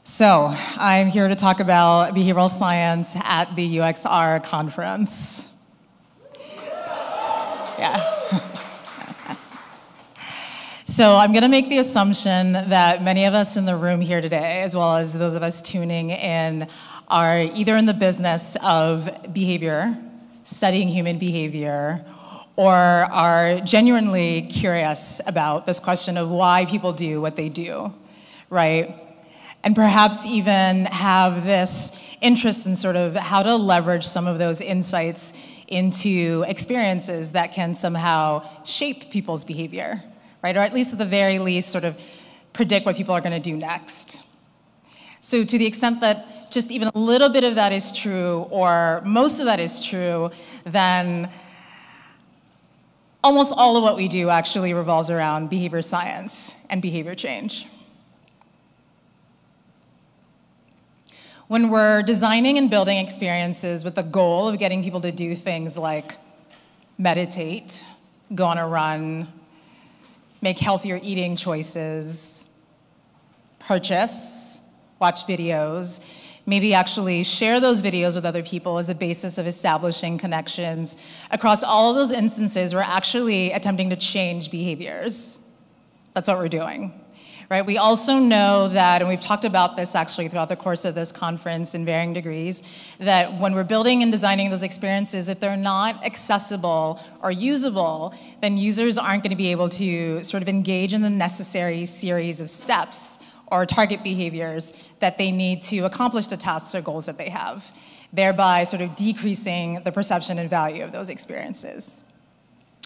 So I'm here to talk about behavioral science at the UXR conference. Yeah. So I'm going to make the assumption that many of us in the room here today, as well as those of us tuning in, are either in the business of behavior, studying human behavior, or are genuinely curious about this question of why people do what they do, right? And perhaps even have this interest in sort of how to leverage some of those insights into experiences that can somehow shape people's behavior, right? Or at least at the very least sort of predict what people are going to do next. So to the extent that just even a little bit of that is true, or most of that is true, then almost all of what we do actually revolves around behavior science and behavior change. When we're designing and building experiences with the goal of getting people to do things like meditate, go on a run, make healthier eating choices, purchase, watch videos, maybe actually share those videos with other people as a basis of establishing connections, across all of those instances, we're actually attempting to change behaviors. That's what we're doing. Right? We also know that, and we've talked about this actually throughout the course of this conference in varying degrees, that when we're building and designing those experiences, if they're not accessible or usable, then users aren't going to be able to sort of engage in the necessary series of steps or target behaviors that they need to accomplish the tasks or goals that they have, thereby sort of decreasing the perception and value of those experiences.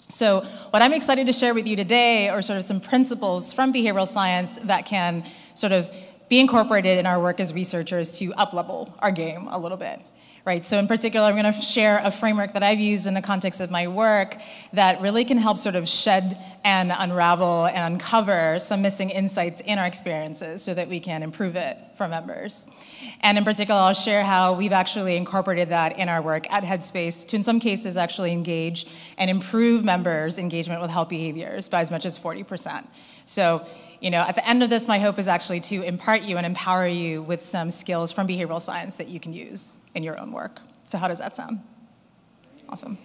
So what I'm excited to share with you today are sort of some principles from behavioral science that can sort of be incorporated in our work as researchers to up-level our game a little bit, right? So in particular, I'm going to share a framework that I've used in the context of my work that really can help sort of shed and unravel and uncover some missing insights in our experiences so that we can improve it for members. And in particular, I'll share how we've actually incorporated that in our work at Headspace to, in some cases, actually engage and improve members' engagement with health behaviors by as much as 40%. So, at the end of this, my hope is actually to impart you and empower you with some skills from behavioral science that you can use in your own work. So how does that sound? Awesome.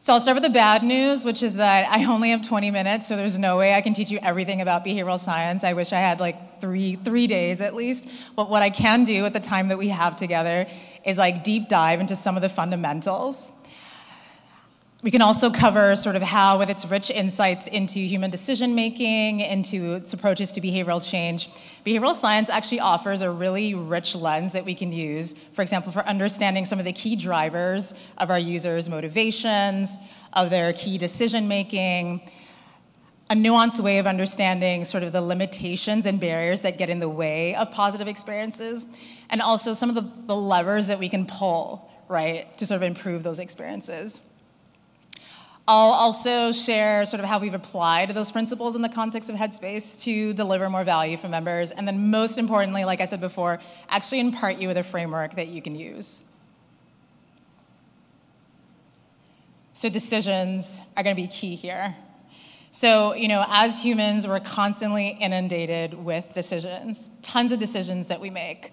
So I'll start with the bad news, which is that I only have 20 minutes, so there's no way I can teach you everything about behavioral science. I wish I had like three days at least. But what I can do at the time that we have together is like deep dive into some of the fundamentals. We can also cover sort of how, with its rich insights into human decision-making, into its approaches to behavioral change, behavioral science actually offers a really rich lens that we can use, for example, for understanding some of the key drivers of our users' motivations, of their key decision-making, a nuanced way of understanding sort of the limitations and barriers that get in the way of positive experiences, and also some of the levers that we can pull, right, to sort of improve those experiences. I'll also share sort of how we've applied those principles in the context of Headspace to deliver more value for members, and then most importantly, like I said before, actually impart you with a framework that you can use. So decisions are going to be key here. So, as humans, we're constantly inundated with decisions, tons of decisions that we make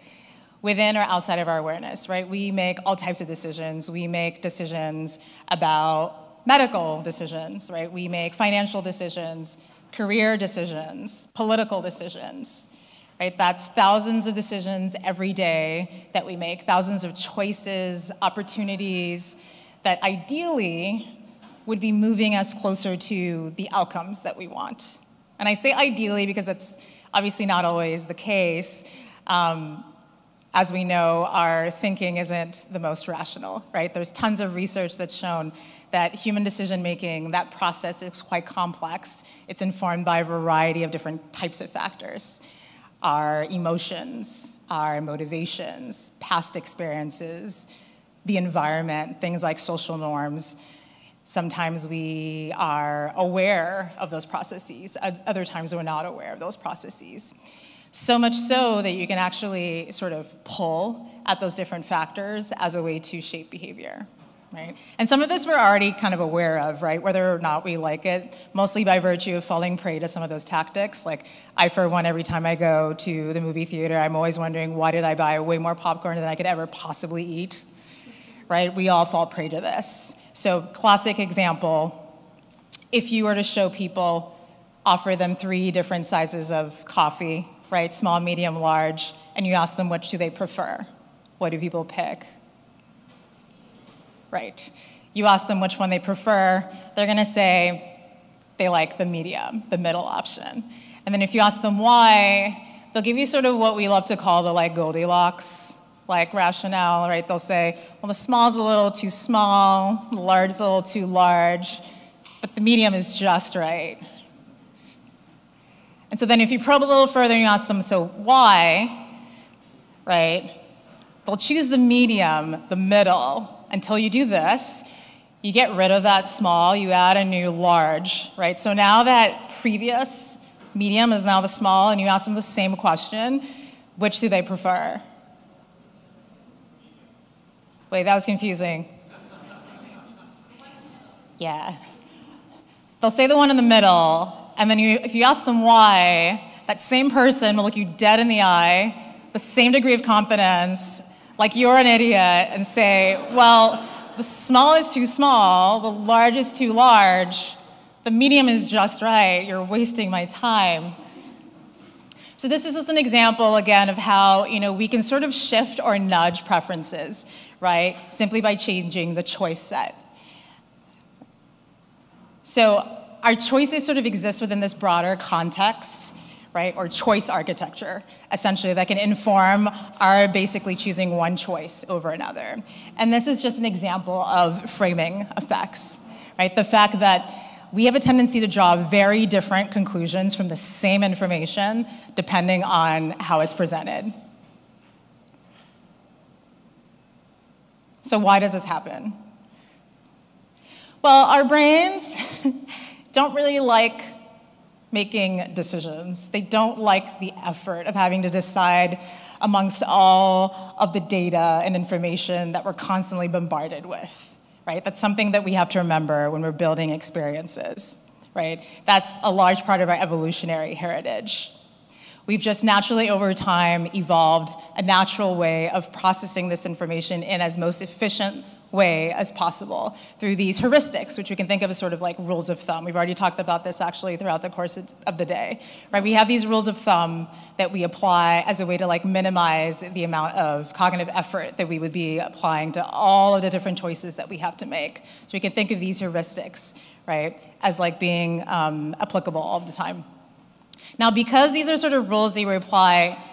within or outside of our awareness, right? We make all types of decisions. We make decisions about medical decisions, right? We make financial decisions, career decisions, political decisions, right? That's thousands of decisions every day that we make, thousands of choices, opportunities that ideally would be moving us closer to the outcomes that we want. And I say ideally because it's obviously not always the case. As we know, our thinking isn't the most rational, right? There's tons of research that's shown that human decision-making, that process is quite complex. It's informed by a variety of different types of factors. Our emotions, our motivations, past experiences, the environment, things like social norms. Sometimes we are aware of those processes. Other times we're not aware of those processes. So much so that you can actually sort of pull at those different factors as a way to shape behavior. right? And some of this we're already kind of aware of, right? Whether or not we like it, mostly by virtue of falling prey to some of those tactics. Like I, for one, every time I go to the movie theater, I'm always wondering, why did I buy way more popcorn than I could ever possibly eat, right? We all fall prey to this. So classic example, if you were to show people, offer them 3 different sizes of coffee, right? Small, medium, large, and you ask them which do they prefer. What do people pick? Right. You ask them which one they prefer, they're gonna say they like the medium, the middle option. And then if you ask them why, they'll give you sort of what we love to call the like Goldilocks like rationale, right? They'll say, well, the small's a little too small, the large is a little too large, but the medium is just right. And so then if you probe a little further and you ask them, so why, right? They'll choose the medium, the middle, until you do this. You get rid of that small, you add a new large, right? So now that previous medium is now the small, and you ask them the same question, which do they prefer? Wait, that was confusing. Yeah. They'll say the one in the middle, and then if you ask them why, that same person will look you dead in the eye, the same degree of confidence, like you're an idiot, and say, well, the small is too small, the large is too large, the medium is just right, you're wasting my time. So this is just an example, again, of how we can sort of shift or nudge preferences, right, simply by changing the choice set. So our choices sort of exist within this broader context, right, or choice architecture, essentially, that can inform our basically choosing one choice over another. And this is just an example of framing effects, right? The fact that we have a tendency to draw very different conclusions from the same information depending on how it's presented. So why does this happen? Well, our brains don't really like making decisions. They don't like the effort of having to decide amongst all of the data and information that we're constantly bombarded with, right? That's something that we have to remember when we're building experiences, right? That's a large part of our evolutionary heritage. We've just naturally, over time, evolved a natural way of processing this information in as most efficient way as possible through these heuristics, which we can think of as sort of like rules of thumb. We've already talked about this actually throughout the course of the day, right? We have these rules of thumb that we apply as a way to like minimize the amount of cognitive effort that we would be applying to all of the different choices that we have to make. So we can think of these heuristics, right, as like being applicable all the time. Now, because these are sort of rules that we apply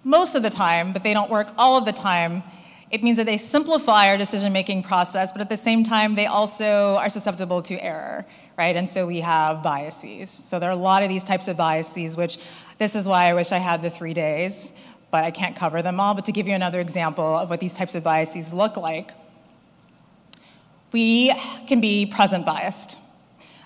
most of the time, but they don't work all of the time, it means that they simplify our decision-making process, but at the same time, they also are susceptible to error, right? And so we have biases. So there are a lot of these types of biases, which this is why I wish I had the 3 days, but I can't cover them all. But to give you another example of what these types of biases look like, we can be present biased.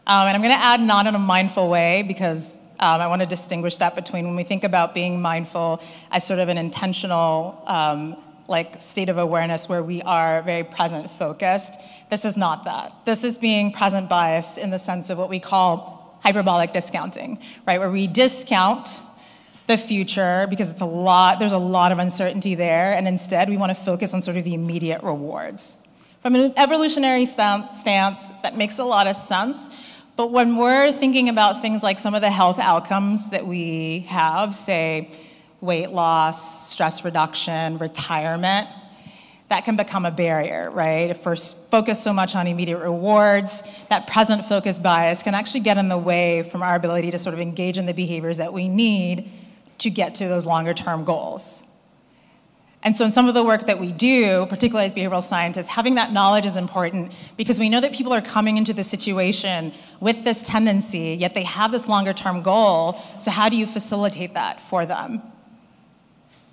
And I'm gonna add not in a mindful way because I wanna distinguish that between when we think about being mindful as sort of an intentional like state of awareness where we are very present focused. This is not that. This is being present biased in the sense of what we call hyperbolic discounting, right? Where we discount the future because there's a lot of uncertainty there, and instead we want to focus on sort of the immediate rewards. From an evolutionary stance, that makes a lot of sense, but when we're thinking about things like some of the health outcomes that we have, say, weight loss, stress reduction, retirement, that can become a barrier, right? If we're focused so much on immediate rewards, that present focus bias can actually get in the way from our ability to sort of engage in the behaviors that we need to get to those longer term goals. And so in some of the work that we do, particularly as behavioral scientists, having that knowledge is important because we know that people are coming into the situation with this tendency, yet they have this longer term goal, so how do you facilitate that for them?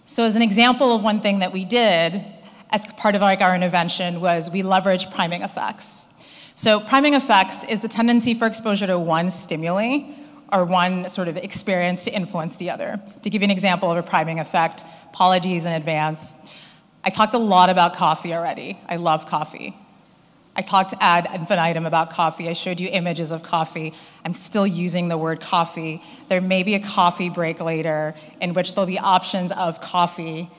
So as an example of one thing that we did as part of like our intervention was we leveraged priming effects. So priming effects is the tendency for exposure to one stimuli or one sort of experience to influence the other. To give you an example of a priming effect, apologies in advance, I talked a lot about coffee already. I love coffee. I talked ad infinitum about coffee. I showed you images of coffee. I'm still using the word coffee. There may be a coffee break later in which there'll be options of coffee.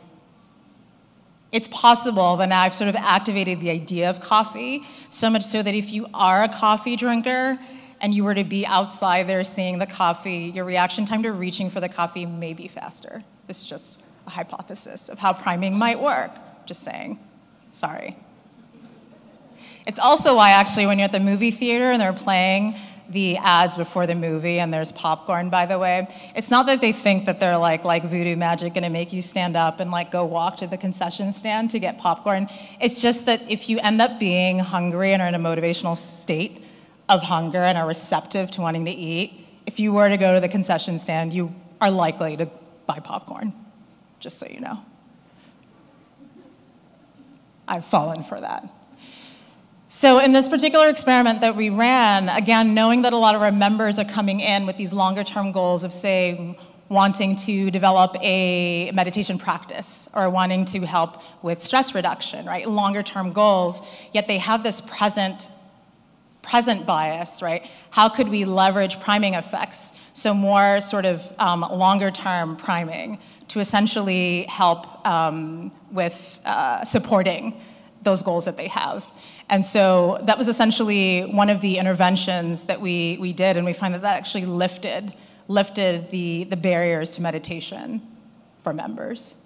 It's possible that now I've sort of activated the idea of coffee, so much so that if you are a coffee drinker and you were to be outside there seeing the coffee, your reaction time to reaching for the coffee may be faster. This is just a hypothesis of how priming might work. Just saying. Sorry. It's also why, actually, when you're at the movie theater and they're playing the ads before the movie, and there's popcorn, by the way, it's not that they think that they're like voodoo magic gonna make you stand up and like go walk to the concession stand to get popcorn. It's just that if you end up being hungry and are in a motivational state of hunger and are receptive to wanting to eat, if you were to go to the concession stand, you are likely to buy popcorn, just so you know. I've fallen for that. So in this particular experiment that we ran, again, knowing that a lot of our members are coming in with these longer term goals of, say, wanting to develop a meditation practice or wanting to help with stress reduction, right? Longer term goals, yet they have this present bias, right? How could we leverage priming effects? So more sort of longer term priming to essentially help with supporting those goals that they have. And so that was essentially one of the interventions that we did, and we find that that actually lifted the barriers to meditation for members.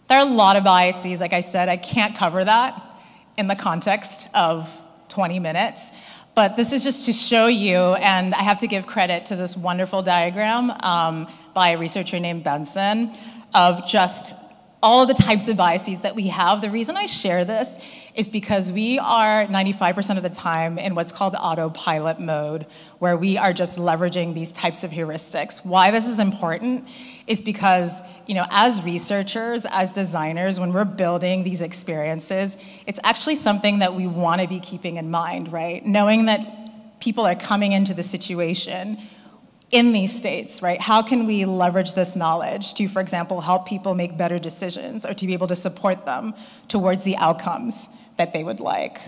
There are a lot of biases, like I said, I can't cover that in the context of 20 minutes, but this is just to show you, and I have to give credit to this wonderful diagram by a researcher named Benson of just all of the types of biases that we have. The reason I share this is because we are 95% of the time in what's called autopilot mode, where we are just leveraging these types of heuristics. Why this is important is because, as researchers, as designers, when we're building these experiences, it's actually something that we want to be keeping in mind, right? Knowing that people are coming into the situation in these states, right? How can we leverage this knowledge to, for example, help people make better decisions or to be able to support them towards the outcomes that they would like?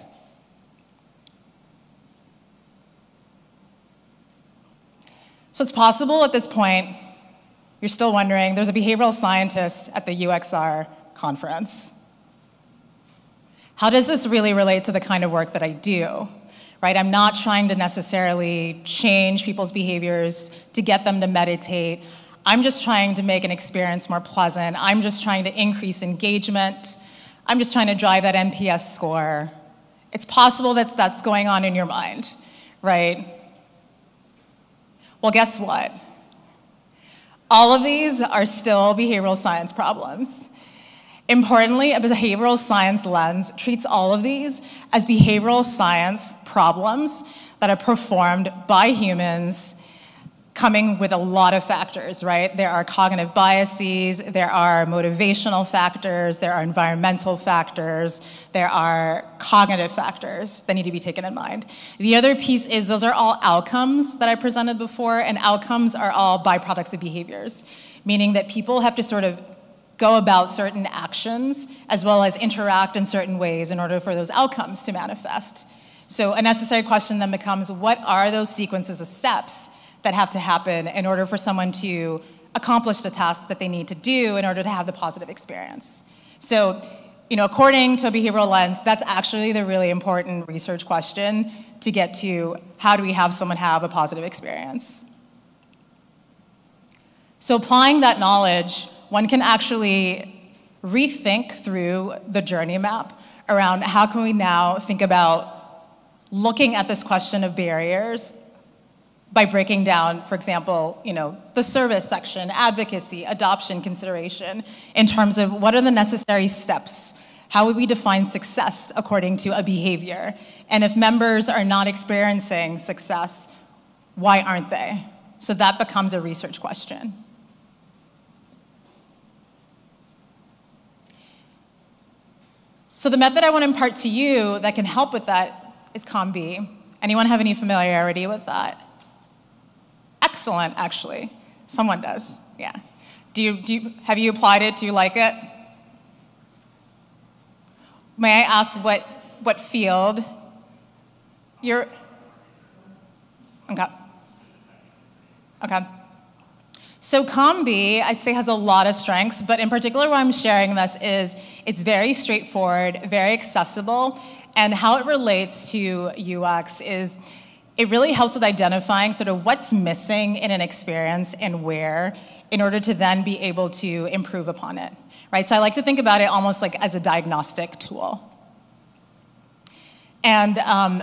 So it's possible at this point, you're still wondering, there's a behavioral scientist at the UXR conference. How does this really relate to the kind of work that I do? Right? I'm not trying to necessarily change people's behaviors to get them to meditate. I'm just trying to make an experience more pleasant. I'm just trying to increase engagement. I'm just trying to drive that NPS score. It's possible that that's going on in your mind, right? Well, guess what? All of these are still behavioral science problems. Importantly, a behavioral science lens treats all of these as behavioral science problems that are performed by humans coming with a lot of factors, right? There are cognitive biases, there are motivational factors, there are environmental factors, there are cognitive factors that need to be taken in mind. The other piece is those are all outcomes that I presented before, and outcomes are all byproducts of behaviors, meaning that people have to sort of go about certain actions as well as interact in certain ways in order for those outcomes to manifest. So a necessary question then becomes, what are those sequences of steps that have to happen in order for someone to accomplish the tasks that they need to do in order to have the positive experience? So, according to a behavioral lens, that's actually the really important research question to get to how do we have someone have a positive experience. So applying that knowledge, one can actually rethink through the journey map around how can we now think about looking at this question of barriers by breaking down, for example, the service section, advocacy, adoption consideration, in terms of what are the necessary steps? How would we define success according to a behavior? And if members are not experiencing success, why aren't they? So that becomes a research question. So the method I want to impart to you that can help with that is COM-B. Anyone have any familiarity with that? Excellent, actually. Someone does. Yeah. Have you applied it? Do you like it? May I ask what field you're? Okay. Okay. So COM-B, I'd say, has a lot of strengths, but in particular why I'm sharing this is it's very straightforward, very accessible, and how it relates to UX is it really helps with identifying sort of what's missing in an experience and where in order to then be able to improve upon it, right? So I like to think about it almost like as a diagnostic tool. And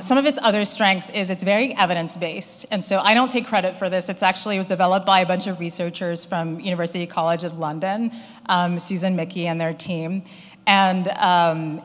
some of its other strengths is it's very evidence-based. And so I don't take credit for this. It was developed by a bunch of researchers from University College of London, Susan Mickey and their team. And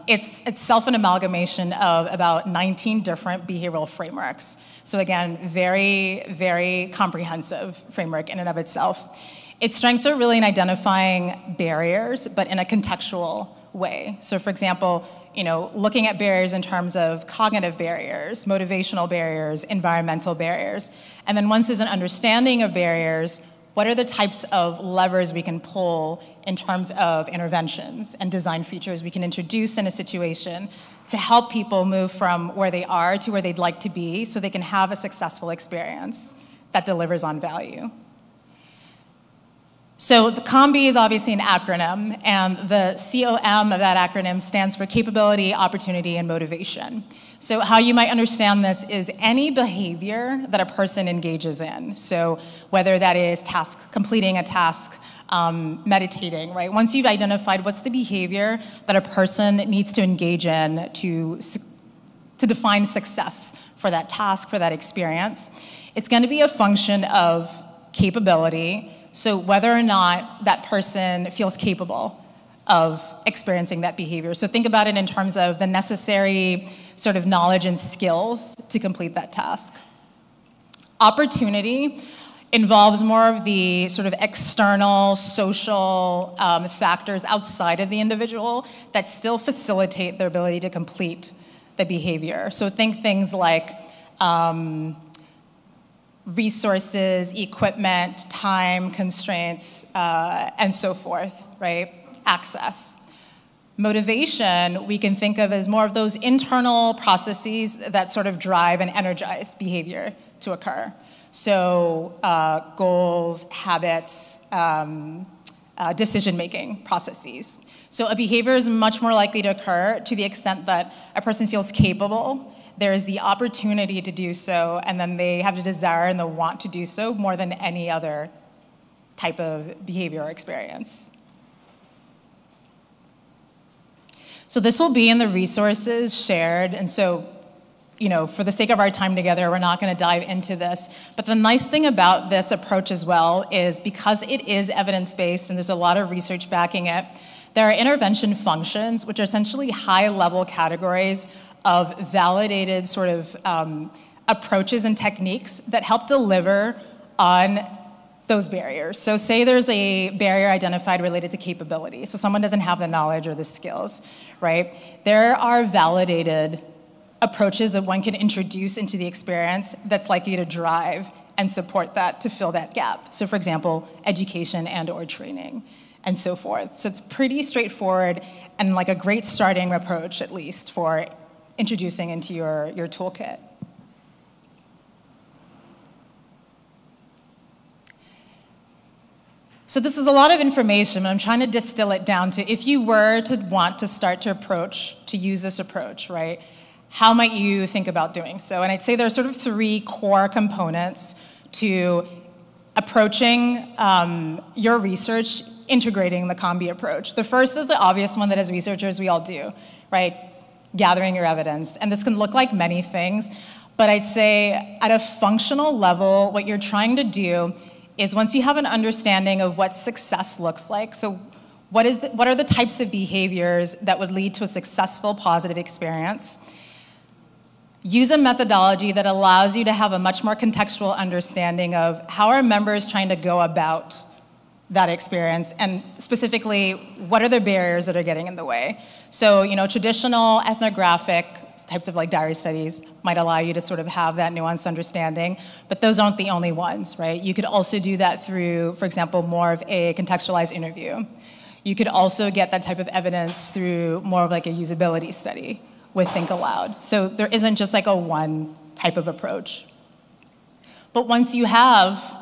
it's itself an amalgamation of about 19 different behavioral frameworks. So again, very, very comprehensive framework in and of itself. Its strengths are really in identifying barriers, but in a contextual way. So for example, looking at barriers in terms of cognitive barriers, motivational barriers, environmental barriers. And then once there's an understanding of barriers, what are the types of levers we can pull in terms of interventions and design features we can introduce in a situation to help people move from where they are to where they'd like to be so they can have a successful experience that delivers on value. So the COM-B is obviously an acronym, and the COM of that acronym stands for capability, opportunity, and motivation. So how you might understand this is any behavior that a person engages in. So whether that is completing a task, meditating, right? Once you've identified what's the behavior that a person needs to engage in to define success for that task, for that experience, it's going to be a function of capability. So whether or not that person feels capable of experiencing that behavior. So think about it in terms of the necessary sort of knowledge and skills to complete that task. Opportunity involves more of the sort of external social factors outside of the individual that still facilitate their ability to complete the behavior. So think things like resources, equipment, time, constraints, and so forth, right? Access. Motivation, we can think of as more of those internal processes that sort of drive and energize behavior to occur. So goals, habits, decision-making processes. So a behavior is much more likely to occur to the extent that a person feels capable, there is the opportunity to do so, and then they have the desire and the want to do so more than any other type of behavior or experience. So this will be in the resources shared, and so, for the sake of our time together, we're not going to dive into this. But the nice thing about this approach as well is because it is evidence-based and there's a lot of research backing it, there are intervention functions, which are essentially high-level categories of validated sort of approaches and techniques that help deliver on those barriers. So say there's a barrier identified related to capability, so someone doesn't have the knowledge or the skills, right? There are validated approaches that one can introduce into the experience that's likely to drive and support that to fill that gap. So for example, education and/or training and so forth. So it's pretty straightforward and like a great starting approach, at least, for introducing into your toolkit. So this is a lot of information, but I'm trying to distill it down to if you were to want to start to use this approach, right? How might you think about doing so? And I'd say there are sort of three core components to approaching your research, integrating the COM-B approach. The first is the obvious one that as researchers we all do, right? Gathering your evidence. And this can look like many things, but I'd say at a functional level, what you're trying to do is once you have an understanding of what success looks like, so what are the types of behaviors that would lead to a successful positive experience, use a methodology that allows you to have a much more contextual understanding of how are members trying to go about that experience, and specifically, what are the barriers that are getting in the way? So, traditional ethnographic types of like diary studies might allow you to sort of have that nuanced understanding, but those aren't the only ones, right? You could also do that through, for example, more of a contextualized interview. You could also get that type of evidence through more of like a usability study with Think Aloud. So there isn't just like a one type of approach. But once you have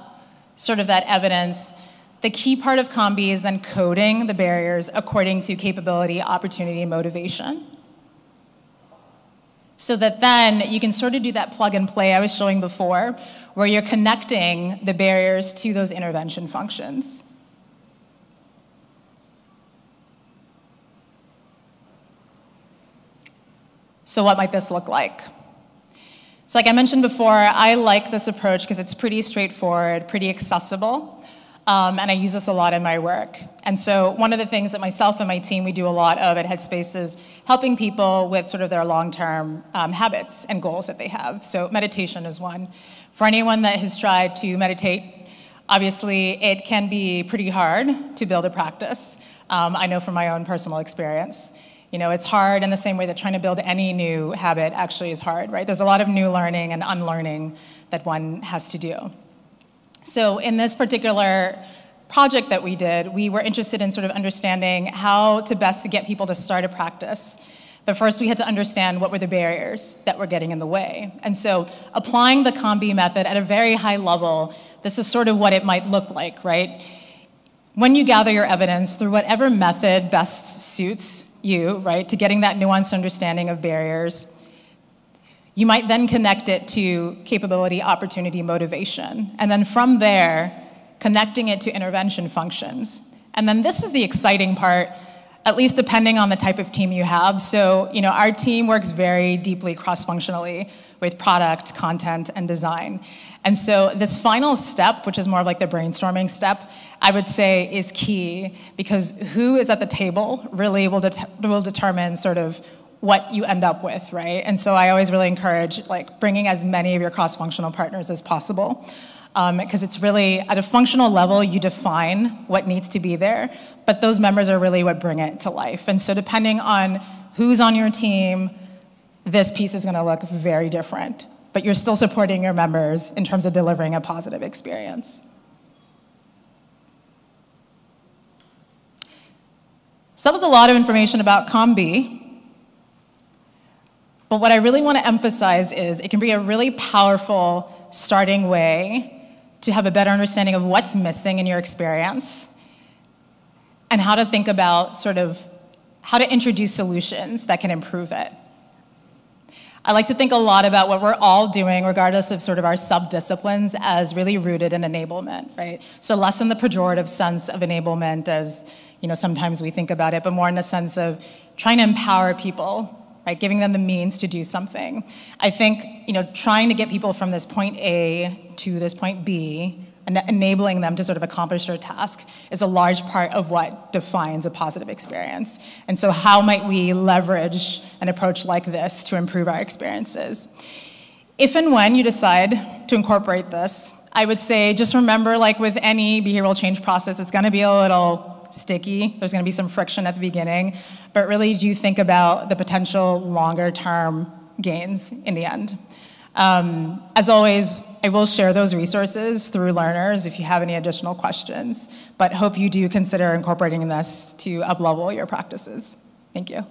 sort of that evidence, the key part of COM-B is then coding the barriers according to capability, opportunity, and motivation. So that then you can sort of do that plug and play I was showing before, where you're connecting the barriers to those intervention functions. So what might this look like? So like I mentioned before, I like this approach because it's pretty straightforward, pretty accessible, and I use this a lot in my work. And so one of the things that myself and my team, we do a lot of at Headspace is helping people with sort of their long-term habits and goals that they have. So meditation is one. For anyone that has tried to meditate, obviously it can be pretty hard to build a practice. I know from my own personal experience. You know, it's hard in the same way that trying to build any new habit actually is hard, right? There's a lot of new learning and unlearning that one has to do. So in this particular project that we did, we were interested in sort of understanding how to best to get people to start a practice. But first we had to understand what were the barriers that were getting in the way. And so applying the COM-B method at a very high level, this is sort of what it might look like, right? When you gather your evidence through whatever method best suits you, right, to getting that nuanced understanding of barriers, you might then connect it to capability, opportunity, motivation. And then from there, connecting it to intervention functions. And then this is the exciting part, at least depending on the type of team you have. So, you know, our team works very deeply cross-functionally with product, content, and design. And so this final step, which is more of like the brainstorming step, I would say is key, because who is at the table really will determine sort of what you end up with, right? And so I always really encourage like bringing as many of your cross-functional partners as possible, because it's really, at a functional level, you define what needs to be there, but those members are really what bring it to life. And so depending on who's on your team, this piece is gonna look very different, but you're still supporting your members in terms of delivering a positive experience. So that was a lot of information about COM-B. But what I really want to emphasize is it can be a really powerful starting way to have a better understanding of what's missing in your experience and how to think about sort of how to introduce solutions that can improve it. I like to think a lot about what we're all doing, regardless of sort of our sub-disciplines, as really rooted in enablement, right? So less in the pejorative sense of enablement as, you know, sometimes we think about it, but more in the sense of trying to empower people, right? Giving them the means to do something. I think, you know, trying to get people from this point A to this point B and enabling them to sort of accomplish their task is a large part of what defines a positive experience. And so how might we leverage an approach like this to improve our experiences? If and when you decide to incorporate this, I would say just remember, like with any behavioral change process, it's gonna be a little sticky. There's gonna be some friction at the beginning, but really do think about the potential longer term gains in the end. As always, I will share those resources through learners if you have any additional questions, but hope you do consider incorporating this to up-level your practices. Thank you.